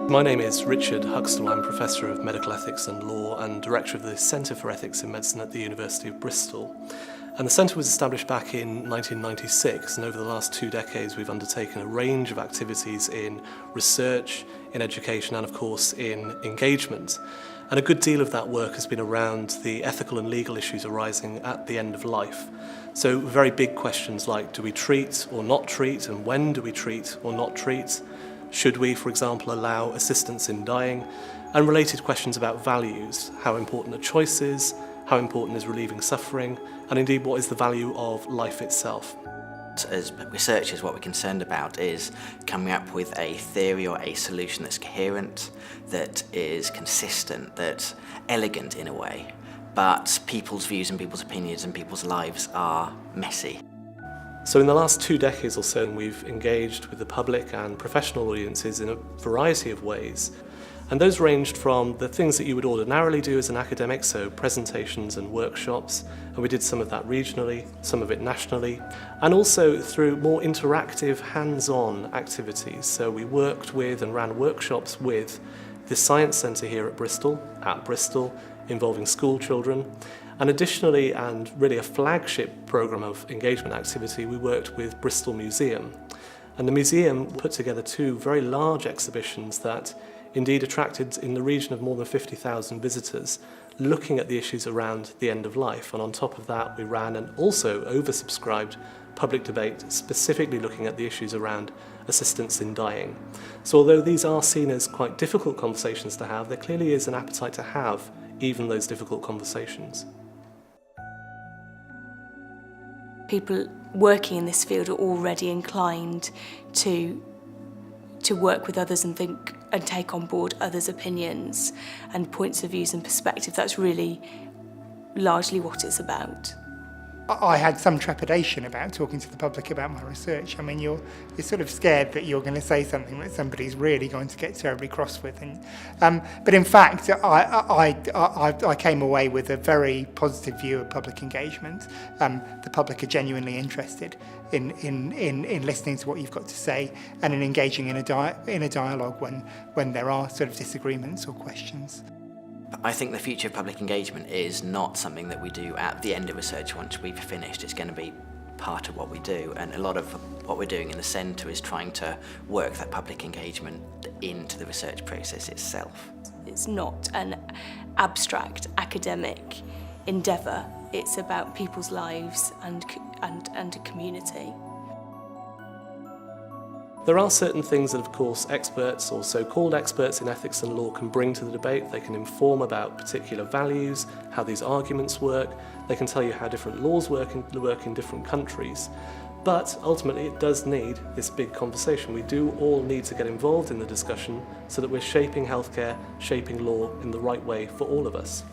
My name is Richard Huxtall. I'm Professor of Medical Ethics and Law and Director of the Centre for Ethics in Medicine at the University of Bristol. And the centre was established back in 1996, and over the last 2 decades we've undertaken a range of activities in research, in education and of course in engagement. And a good deal of that work has been around the ethical and legal issues arising at the end of life. So very big questions like, do we treat or not treat, and when do we treat or not treat? Should we, for example, allow assistance in dying? And related questions about values, how important a choice is, how important is relieving suffering, and indeed what is the value of life itself. As researchers, what we're concerned about is coming up with a theory or a solution that's coherent, that is consistent, that's elegant in a way, but people's views and people's opinions and people's lives are messy. So in the last 2 decades or so, we've engaged with the public and professional audiences in a variety of ways. And those ranged from the things that you would ordinarily do as an academic, so presentations and workshops, and we did some of that regionally, some of it nationally, and also through more interactive, hands-on activities. So we worked with and ran workshops with the Science Centre here at Bristol, involving school children. And additionally, and really a flagship programme of engagement activity, we worked with Bristol Museum. And the museum put together 2 very large exhibitions that indeed attracted in the region of more than 50,000 visitors, looking at the issues around the end of life. And on top of that, we ran an also oversubscribed public debate specifically looking at the issues around assistance in dying. So although these are seen as quite difficult conversations to have, there clearly is an appetite to have even those difficult conversations. People working in this field are already inclined to work with others and think and take on board others' opinions and points of views and perspective. That's really largely what it's about. I had some trepidation about talking to the public about my research. I mean, you're sort of scared that you're going to say something that somebody's really going to get terribly cross with. But in fact, I came away with a very positive view of public engagement. The public are genuinely interested in listening to what you've got to say and in engaging in a dialogue when there are sort of disagreements or questions. I think the future of public engagement is not something that we do at the end of research once we've finished. It's going to be part of what we do, and a lot of what we're doing in the centre is trying to work that public engagement into the research process itself. It's not an abstract academic endeavour, it's about people's lives and a community. There are certain things that, of course, experts or so-called experts in ethics and law can bring to the debate. They can inform about particular values, how these arguments work. They can tell you how different laws work in different countries. But ultimately, it does need this big conversation. We do all need to get involved in the discussion so that we're shaping healthcare, shaping law in the right way for all of us.